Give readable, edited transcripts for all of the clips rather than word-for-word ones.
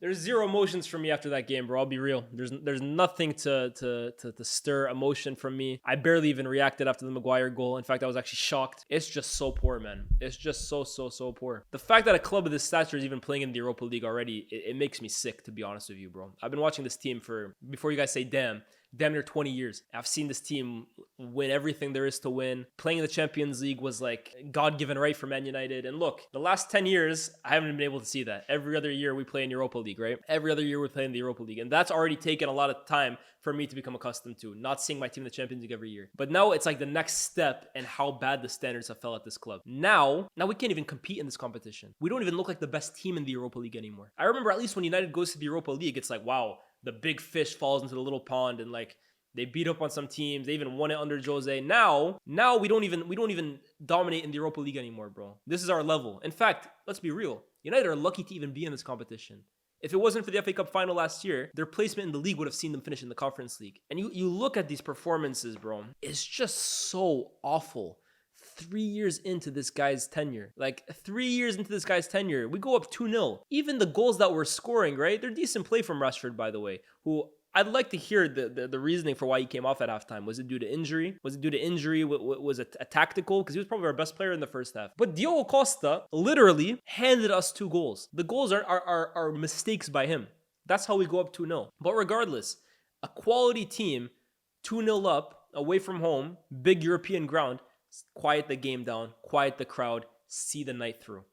There's zero emotions from me after that game, bro. I'll be real. There's nothing to stir emotion from me. I barely even reacted after the Maguire goal. In fact, I was actually shocked. It's just so poor, man. It's just so poor. The fact that a club of this stature is even playing in the Europa League already, it makes me sick, to be honest with you, bro. I've been watching this team for, before you guys say damn near 20 years. I've seen this team win everything there is to win. Playing in the Champions League was like God-given right for Man United. And look, the last 10 years, I haven't been able to see that. Every other year we play in Europa League, right? Every other year we play in the Europa League. And that's already taken a lot of time for me to become accustomed to, not seeing my team in the Champions League every year. But now it's like the next step in how bad the standards have fell at this club. Now we can't even compete in this competition. We don't even look like the best team in the Europa League anymore. I remember at least when United goes to the Europa League, it's like, wow, the big fish falls into the little pond and like they beat up on some teams. They even won it under Jose. Now we don't even dominate in the Europa League anymore, bro. This is our level. In fact, let's be real. United are lucky to even be in this competition. If it wasn't for the FA Cup final last year, their placement in the league would have seen them finish in the Conference League. And you look at these performances, bro. It's just so awful. 3 years into this guy's tenure. Like 3 years into this guy's tenure, we go up 2-0. Even the goals that we're scoring, right? They're decent play from Rashford, by the way, who I'd like to hear the reasoning for why he came off at halftime. Was it due to injury? Was it a tactical? Because he was probably our best player in the first half. But Diogo Costa literally handed us 2 goals. The goals are mistakes by him. That's how we go up 2-0. But regardless, a quality team, 2-0 up, away from home, big European ground, quiet the game down, quiet the crowd, see the night through.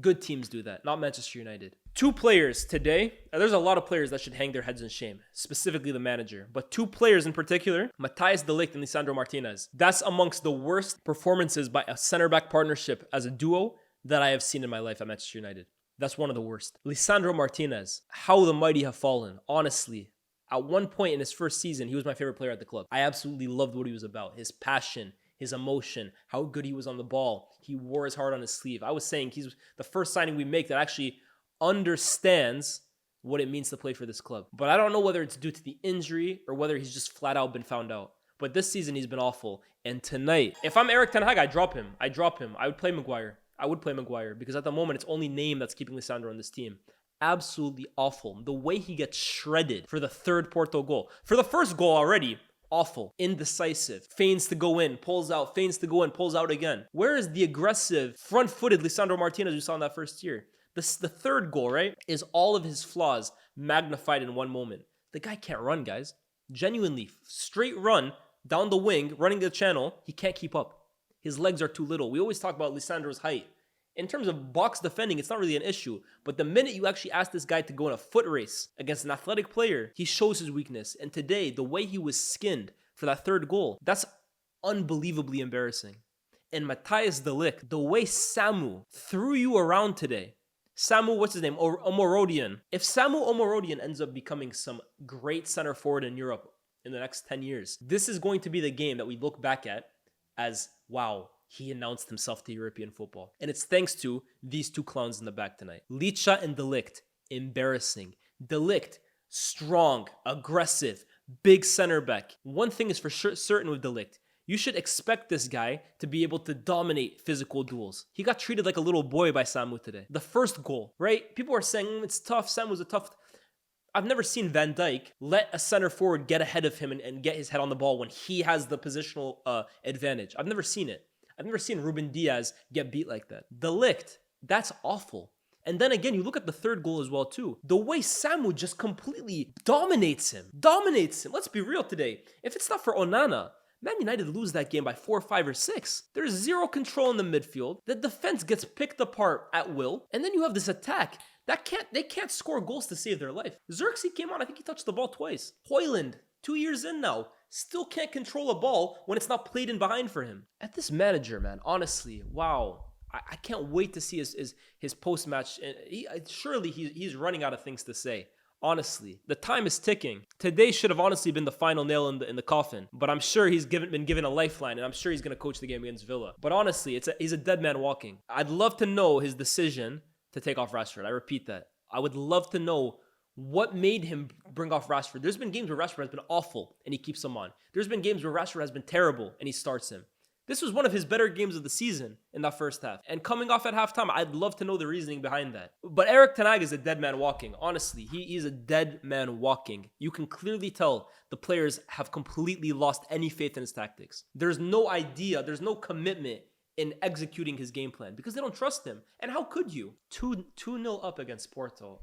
Good teams do that, not Manchester United. 2 players today, there's a lot of players that should hang their heads in shame, specifically the manager. But 2 players in particular, Matthijs de Ligt and Lisandro Martinez. That's amongst the worst performances by a center-back partnership as a duo that I have seen in my life at Manchester United. That's one of the worst. Lisandro Martinez, how the mighty have fallen, honestly. At one point in his first season, he was my favorite player at the club. I absolutely loved what he was about, his passion, his emotion, how good he was on the ball. He wore his heart on his sleeve. I was saying he's the first signing we make that actually understands what it means to play for this club. But I don't know whether it's due to the injury or whether he's just flat out been found out. But this season he's been awful. And tonight, if I'm Erik Ten Hag, I drop him. I would play Maguire. Because at the moment it's only name that's keeping Lisandro on this team. Absolutely awful. The way he gets shredded for the 3rd Porto goal. For the first goal already, awful, indecisive, feigns to go in, pulls out, feigns to go in, pulls out again. Where is the aggressive, front-footed Lisandro Martinez we saw in that first year? The 3rd goal, right, is all of his flaws magnified in one moment. The guy can't run, guys. Genuinely, straight run down the wing, running the channel, he can't keep up. His legs are too little. We always talk about Lisandro's height. In terms of box defending, it's not really an issue. But the minute you actually ask this guy to go in a foot race against an athletic player, he shows his weakness. And today, the way he was skinned for that 3rd goal, that's unbelievably embarrassing. And Matthijs de Ligt, the way Samu threw you around today. Samu, what's his name? Omorodion. If Samu Omorodion ends up becoming some great center forward in Europe in the next 10 years, this is going to be the game that we look back at as, wow, he announced himself to European football. And it's thanks to these 2 clowns in the back tonight. Licha and De Ligt, embarrassing. De Ligt, strong, aggressive, big center back. One thing is for sure certain with De Ligt. You should expect this guy to be able to dominate physical duels. He got treated like a little boy by Samu today. The first goal, right? People are saying it's tough. Samu's a tough... I've never seen Van Dijk let a center forward get ahead of him and get his head on the ball when he has the positional advantage. I've never seen it. I've never seen Ruben Diaz get beat like that. De Ligt, that's awful. And then again, you look at the 3rd goal as well too. The way Samu just completely dominates him. Let's be real today. If it's not for Onana, Man United lose that game by 4, 5, or 6. There's zero control in the midfield. The defense gets picked apart at will. And then you have this attack. They can't score goals to save their life. Xerxes came on, I think he touched the ball twice. Hojlund, 2 years in now, still can't control a ball when it's not played in behind for him. At this manager, man, honestly, wow. I can't wait to see his post-match. Surely he's running out of things to say. Honestly, the time is ticking. Today should have honestly been the final nail in the coffin. But I'm sure he's been given a lifeline, and I'm sure he's going to coach the game against Villa. But honestly, he's a dead man walking. I'd love to know his decision to take off Rashford. I repeat that. I would love to know what made him bring off Rashford. There's been games where Rashford has been awful, and he keeps him on. There's been games where Rashford has been terrible, and he starts him. This was one of his better games of the season in that first half. And coming off at halftime, I'd love to know the reasoning behind that. But Erik Ten Hag is a dead man walking. Honestly, he is a dead man walking. You can clearly tell the players have completely lost any faith in his tactics. There's no idea, there's no commitment in executing his game plan because they don't trust him. And how could you? 2-0 up against Porto,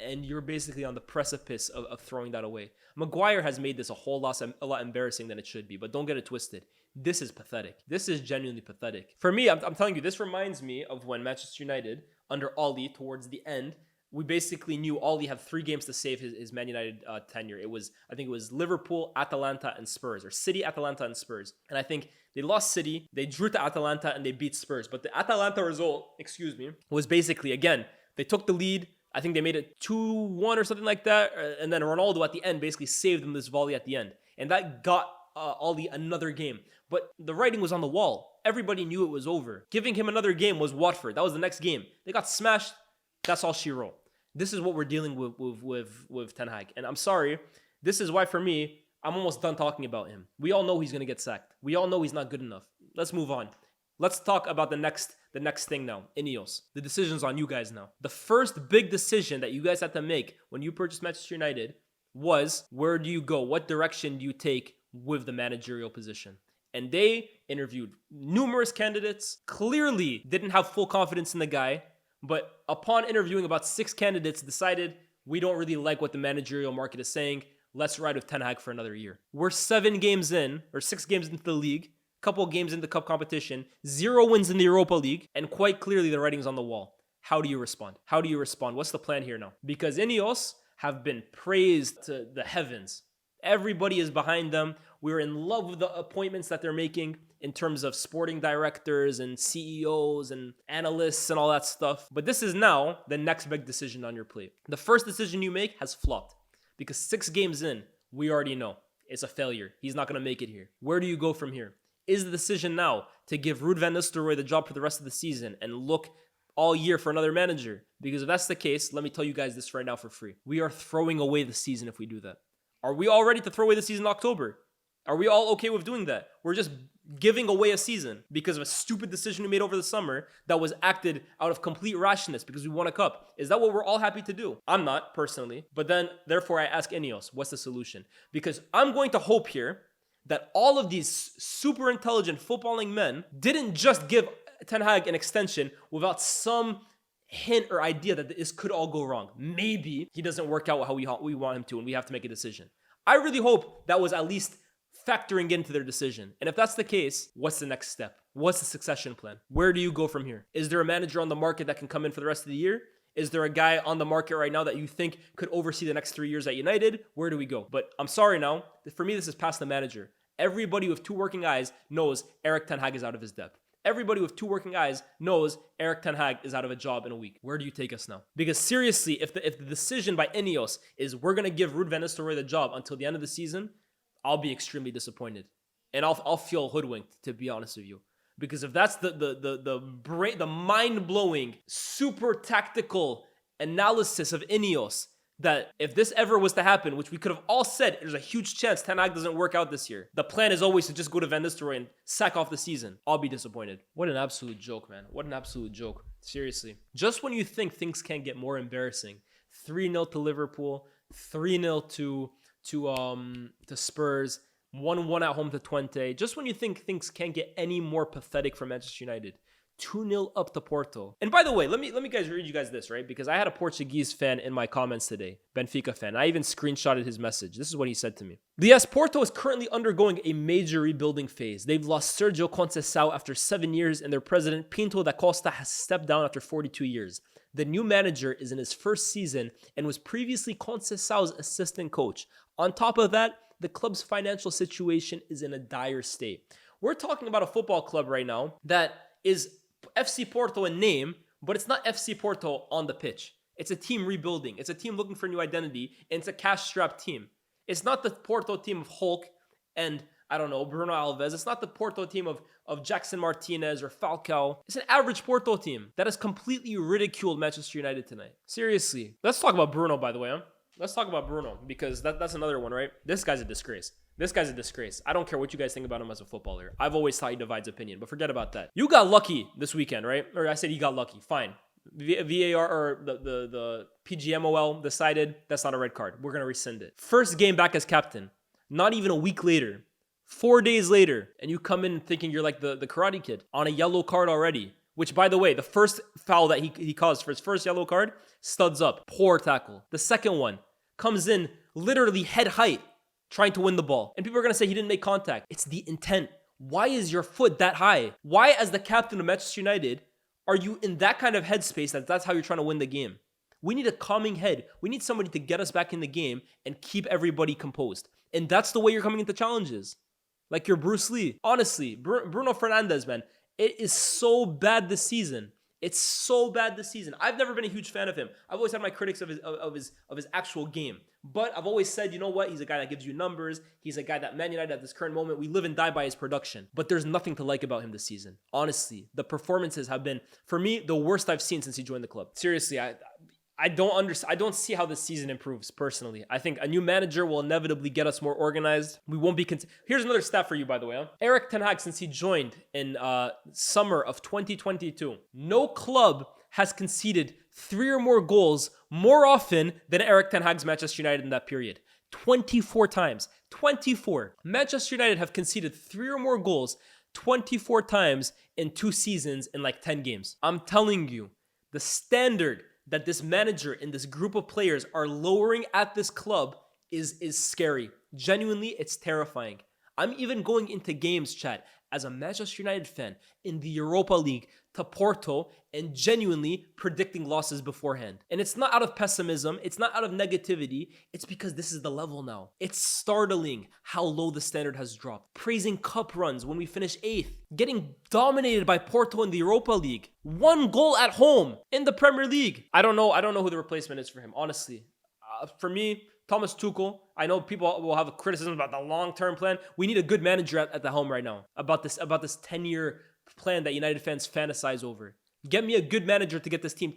and you're basically on the precipice of throwing that away. Maguire has made this a lot embarrassing than it should be, but don't get it twisted. This is pathetic. This is genuinely pathetic. For me, I'm telling you, this reminds me of when Manchester United, under Oli, towards the end, we basically knew Oli had 3 games to save his Man United tenure. I think it was Liverpool, Atalanta, and Spurs, or City, Atalanta, and Spurs. And I think they lost City, they drew to Atalanta, and they beat Spurs. But the Atalanta result, was basically, again, they took the lead. I think they made it 2-1 or something like that. And then Ronaldo at the end basically saved them this volley at the end. And that got Oli another game. But the writing was on the wall. Everybody knew it was over. Giving him another game was Watford. That was the next game. They got smashed. That's all she wrote. This is what we're dealing with Ten Hag. And I'm sorry. This is why, for me, I'm almost done talking about him. We all know he's going to get sacked. We all know he's not good enough. Let's move on. Let's talk about the next thing now. INEOS. The decision's on you guys now. The first big decision that you guys had to make when you purchased Manchester United was, where do you go? What direction do you take with the managerial position? And they interviewed numerous candidates, clearly didn't have full confidence in the guy, but upon interviewing about 6 candidates, decided we don't really like what the managerial market is saying. Let's ride with Ten Hag for another year. We're 7 games in, or 6 games into the league, couple of games into cup competition, 0 wins in the Europa League, and quite clearly the writing's on the wall. How do you respond? How do you respond? What's the plan here now? Because INEOS have been praised to the heavens. Everybody is behind them. We're in love with the appointments that they're making in terms of sporting directors and CEOs and analysts and all that stuff. But this is now the next big decision on your plate. The first decision you make has flopped because 6 games in, we already know it's a failure. He's not going to make it here. Where do you go from here? Is the decision now to give Ruud van Nistelrooy the job for the rest of the season and look all year for another manager? Because if that's the case, let me tell you guys this right now for free. We are throwing away the season if we do that. Are we all ready to throw away the season in October? Are we all okay with doing that? We're just giving away a season because of a stupid decision we made over the summer that was acted out of complete rashness because we won a cup. Is that what we're all happy to do? I'm not, personally. But then, therefore, I ask INEOS, what's the solution? Because I'm going to hope here that all of these super intelligent footballing men didn't just give Ten Hag an extension without some hint or idea that this could all go wrong. Maybe he doesn't work out how we want him to and we have to make a decision. I really hope that was at least factoring into their decision. And if that's the case, what's the next step? What's the succession plan? Where do you go from here? Is there a manager on the market that can come in for the rest of the year? Is there a guy on the market right now that you think could oversee the next 3 years at United? Where do we go? But I'm sorry now. For me, this is past the manager. Everybody with 2 working eyes knows Erik Ten Hag is out of his depth. Everybody with 2 working eyes knows Erik Ten Hag is out of a job in a week. Where do you take us now? Because seriously, if the decision by INEOS is we're going to give Ruud van Nistelrooy the job until the end of the season, I'll be extremely disappointed. And I'll feel hoodwinked, to be honest with you. Because if that's the mind-blowing, super tactical analysis of INEOS, that if this ever was to happen, which we could have all said, there's a huge chance Ten Hag doesn't work out this year. The plan is always to just go to Van Nistelrooy and sack off the season. I'll be disappointed. What an absolute joke, man. What an absolute joke. Seriously. Just when you think things can't get more embarrassing, 3-0 to Liverpool, 3-0 to Spurs, 1-1 at home to Twente. Just when you think things can't get any more pathetic for Manchester United, 2-0 up to Porto. And by the way, let me guys read you guys this, right? Because I had a Portuguese fan in my comments today, Benfica fan. I even screenshotted his message. This is what he said to me. Lyes Porto is currently undergoing a major rebuilding phase. They've lost Sergio Conceição after 7 years, and their president, Pinto da Costa, has stepped down after 42 years. The new manager is in his first season and was previously Conceição's assistant coach. On top of that, the club's financial situation is in a dire state. We're talking about a football club right now that is FC Porto in name, but it's not FC Porto on the pitch. It's a team rebuilding. It's a team looking for a new identity, and it's a cash-strapped team. It's not the Porto team of Hulk and, I don't know, Bruno Alves. It's not the Porto team of Jackson Martinez or Falcao. It's an average Porto team that has completely ridiculed Manchester United tonight. Seriously. Let's talk about Bruno, by the way. Let's talk about Bruno, because that's another one, right? This guy's a disgrace. This guy's a disgrace. I don't care what you guys think about him as a footballer. I've always thought he divides opinion, but forget about that. You got lucky this weekend, right? Or I said he got lucky. Fine. VAR or the PGMOL decided that's not a red card. We're going to rescind it. First game back as captain. Not even a week later. 4 days later. And you come in thinking you're like the Karate Kid on a yellow card already. Which, by the way, the first foul that he caused for his first yellow card, studs up. Poor tackle. The second one comes in literally head height, trying to win the ball. And people are going to say he didn't make contact. It's the intent. Why is your foot that high? Why, as the captain of Manchester United, are you in that kind of headspace that's how you're trying to win the game? We need a calming head. We need somebody to get us back in the game and keep everybody composed. And that's the way you're coming into challenges. Like you're Bruce Lee. Honestly, Bruno Fernandes, man, it is so bad this season. It's so bad this season. I've never been a huge fan of him. I've always had my critics of his actual game. But I've always said, you know what? He's a guy that gives you numbers. He's a guy that Man United at this current moment, we live and die by his production. But there's nothing to like about him this season. Honestly, the performances have been, for me, the worst I've seen since he joined the club. Seriously, I don't see how this season improves personally. I think a new manager will inevitably get us more organized. We won't be here's another stat for you, by the way. Huh? Erik ten Hag, since he joined in summer of 2022, no club has conceded 3 or more goals more often than Erik ten Hag's Manchester United in that period. 24 times. 24. Manchester United have conceded 3 or more goals 24 times in 2 seasons in like 10 games. I'm telling you, the standard that this manager and this group of players are lowering at this club is scary. Genuinely, it's terrifying. I'm even going into games, chat, as a Manchester United fan in the Europa League to Porto and genuinely predicting losses beforehand. And it's not out of pessimism. It's not out of negativity. It's because this is the level now. It's startling how low the standard has dropped. Praising cup runs when we finish 8th. Getting dominated by Porto in the Europa League. 1 goal at home in the Premier League. I don't know who the replacement is for him, honestly. For me, Thomas Tuchel. I know people will have a criticism about the long-term plan. We need a good manager at the helm right now. About this 10-year plan that United fans fantasize over. Get me a good manager to get this team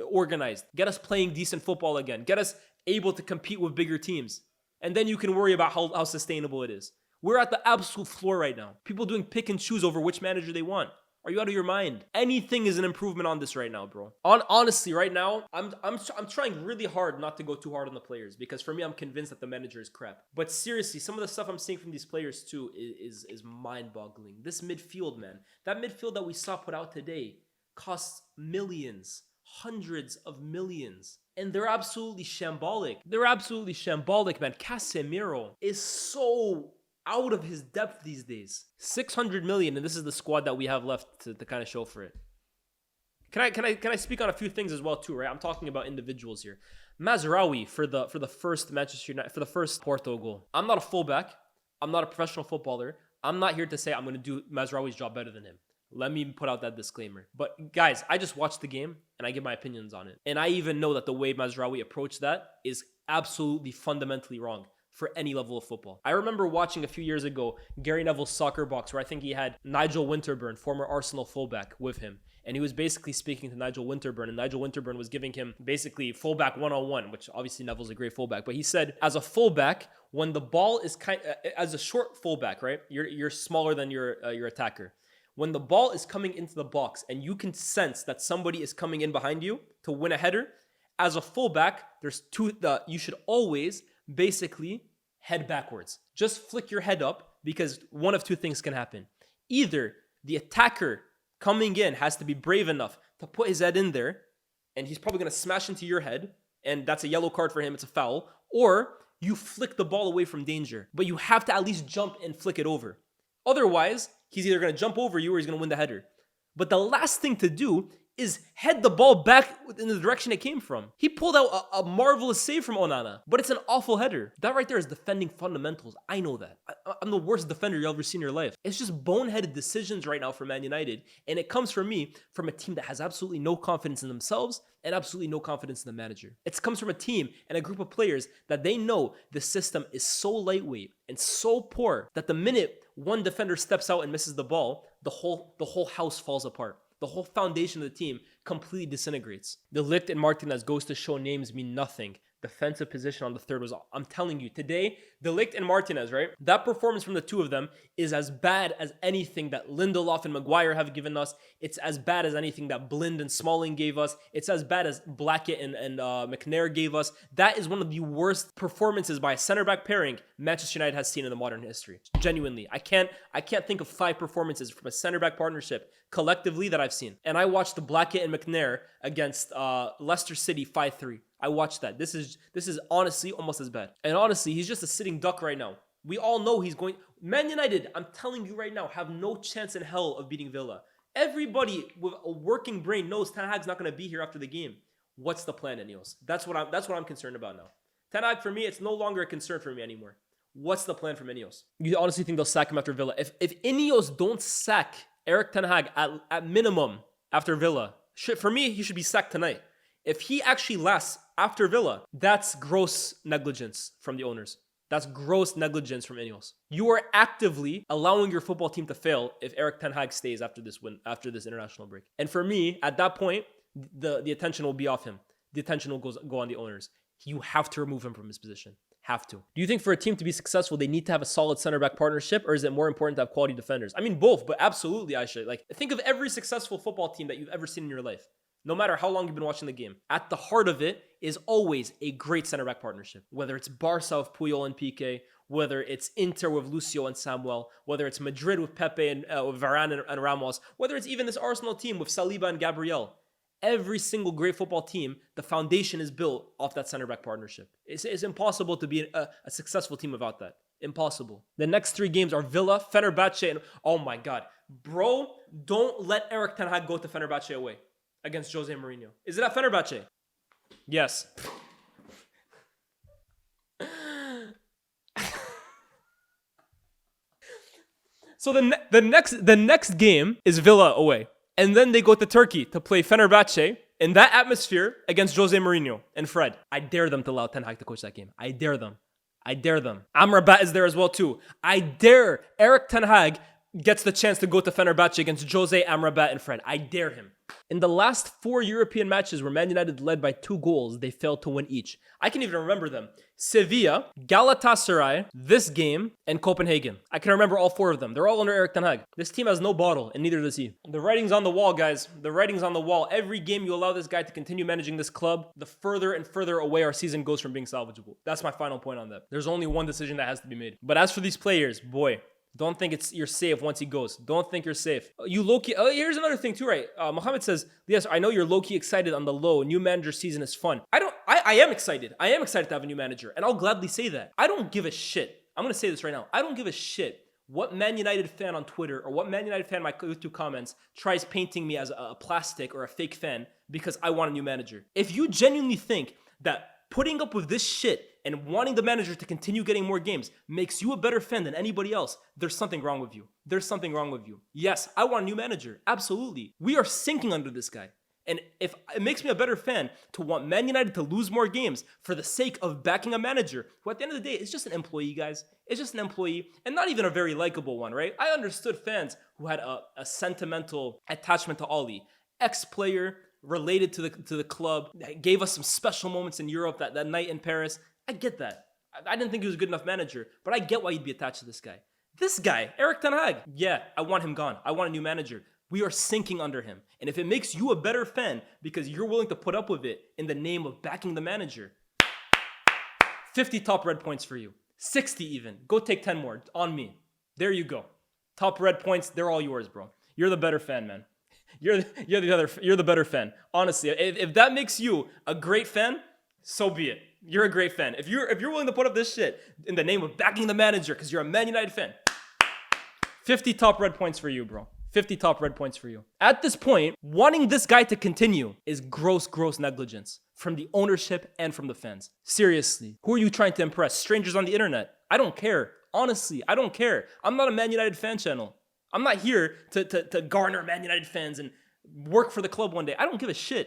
organized. Get us playing decent football again. Get us able to compete with bigger teams. And then you can worry about how sustainable it is. We're at the absolute floor right now. People doing pick and choose over which manager they want. Are you out of your mind? Anything is an improvement on this right now, bro. Honestly, right now, I'm trying really hard not to go too hard on the players because for me, I'm convinced that the manager is crap. But seriously, some of the stuff I'm seeing from these players too is mind-boggling. This midfield, man, that midfield that we saw put out today costs millions, hundreds of millions. And they're absolutely shambolic. They're absolutely shambolic, man. Casemiro is so out of his depth these days. 600 million, and this is the squad that we have left to kind of show for it. Can I speak on a few things as well too, right? I'm talking about individuals here. Mazraoui for the first Manchester United, for the first Porto goal. I'm not a fullback. I'm not a professional footballer. I'm not here to say I'm going to do Mazraoui's job better than him. Let me put out that disclaimer. But guys, I just watched the game and I give my opinions on it. And I even know that the way Mazraoui approached that is absolutely fundamentally wrong for any level of football. I remember watching a few years ago Gary Neville's Soccer Box where I think he had Nigel Winterburn, former Arsenal fullback, with him. And he was basically speaking to Nigel Winterburn, and Nigel Winterburn was giving him basically fullback one-on-one, which obviously Neville's a great fullback. But he said, as a fullback, when the ball is as a short fullback, right? You're smaller than your attacker. When the ball is coming into the box and you can sense that somebody is coming in behind you to win a header, as a fullback, you should always basically head backwards. Just flick your head up because one of 2 things can happen. Either the attacker coming in has to be brave enough to put his head in there and he's probably going to smash into your head and that's a yellow card for him, it's a foul, or you flick the ball away from danger, but you have to at least jump and flick it over. Otherwise, he's either going to jump over you or he's going to win the header. But the last thing to do is head the ball back in the direction it came from. He pulled out a marvelous save from Onana, but it's an awful header. That right there is defending fundamentals. I know that. I'm the worst defender you'll ever see in your life. It's just boneheaded decisions right now for Man United, and it comes from me from a team that has absolutely no confidence in themselves and absolutely no confidence in the manager. It comes from a team and a group of players that they know the system is so lightweight and so poor that the minute one defender steps out and misses the ball, the whole house falls apart. The whole foundation of the team completely disintegrates. De Ligt and Martinez goes to show names mean nothing. defensive position on the third was, I'm telling you, today, De Ligt and Martinez, right? That performance from the two of them is as bad as anything that Lindelof and Maguire have given us. It's as bad as anything that Blind and Smalling gave us. It's as bad as Blackett and McNair gave us. That is one of the worst performances by a center back pairing Manchester United has seen in the modern history. Genuinely. I can't think of 5 performances from a center back partnership collectively that I've seen. And I watched the Blackett and McNair against Leicester City 5-3. I watched that. This is honestly almost as bad. And honestly, he's just a sitting duck right now. We all know he's going... Man United, I'm telling you right now, have no chance in hell of beating Villa. Everybody with a working brain knows Ten Hag's not going to be here after the game. What's the plan, INEOS? That's what I'm concerned about now. Ten Hag, for me, it's no longer a concern for me anymore. What's the plan from INEOS? You honestly think they'll sack him after Villa? If INEOS don't sack Erik Ten Hag at minimum after Villa, for me, he should be sacked tonight. If he actually lasts after Villa, that's gross negligence from the owners. That's gross negligence from INEOS. You are actively allowing your football team to fail if Erik Ten Hag stays after this international break. And for me, at that point, the attention will be off him. The attention will go on the owners. You have to remove him from his position. Have to. Do you think for a team to be successful, they need to have a solid center back partnership, or is it more important to have quality defenders? I mean, both, but absolutely, Aisha. Like, think of every successful football team that you've ever seen in your life. No matter how long you've been watching the game, at the heart of it is always a great center back partnership. Whether it's Barca with Puyol and Piqué, whether it's Inter with Lucio and Samuel, whether it's Madrid with Pepe and with Varane and Ramos, whether it's even this Arsenal team with Saliba and Gabriel. Every single great football team, the foundation is built off that center back partnership. It's impossible to be a successful team without that. Impossible. The next 3 games are Villa, Fenerbahce, and oh my God. Bro, don't let Erik Ten Hag go to Fenerbahce away against Jose Mourinho. Is it at Fenerbahce? Yes. So the next game is Villa away. And then they go to Turkey to play Fenerbahce in that atmosphere against Jose Mourinho and Fred. I dare them to allow Ten Hag to coach that game. I dare them. Amrabat is there as well too. I dare Erik Ten Hag gets the chance to go to Fenerbahce against Jose, Amrabat, and Fred. I dare him. In the last 4 European matches where Man United led by 2 goals, they failed to win each. I can even remember them. Sevilla, Galatasaray, this game, and Copenhagen. I can remember all 4 of them. They're all under Erik Ten Hag. This team has no bottle, and neither does he. The writing's on the wall, guys. The writing's on the wall. Every game you allow this guy to continue managing this club, the further and further away our season goes from being salvageable. That's my final point on that. There's only one decision that has to be made. But as for these players, boy, don't think you're safe once he goes. Don't think you're safe. You low-key... here's another thing too, right? Mohammed says, yes, I know you're low-key excited on the low. New manager season is fun. I am excited. I am excited to have a new manager. And I'll gladly say that. I don't give a shit. I'm going to say this right now. I don't give a shit what Man United fan on Twitter or what Man United fan in my YouTube comments tries painting me as a plastic or a fake fan because I want a new manager. If you genuinely think that putting up with this shit and wanting the manager to continue getting more games makes you a better fan than anybody else, there's something wrong with you. There's something wrong with you. Yes, I want a new manager. Absolutely. We are sinking under this guy. And if it makes me a better fan to want Man United to lose more games for the sake of backing a manager who at the end of the day is just an employee, guys. It's just an employee and not even a very likable one, right? I understood fans who had a sentimental attachment to Oli. Ex-player, related to the club, gave us some special moments in Europe that night in Paris. I get that. I didn't think he was a good enough manager, but I get why you'd be attached to this guy. This guy, Erik Ten Hag, yeah, I want him gone. I want a new manager. We are sinking under him. And if it makes you a better fan because you're willing to put up with it in the name of backing the manager, 50 top red points for you. 60 even. Go take 10 more on me. There you go. Top red points, they're all yours, bro. You're the better fan, man. You're the better fan. Honestly, if that makes you a great fan, so be it. You're a great fan. If you're willing to put up this shit in the name of backing the manager because you're a Man United fan, 50 top red points for you, bro. 50 top red points for you. At this point, wanting this guy to continue is gross negligence from the ownership and from the fans. Seriously, who are you trying to impress? Strangers on the internet? I don't care. Honestly, I don't care. I'm not a Man United fan channel. I'm not here to garner Man United fans and work for the club one day. I don't give a shit.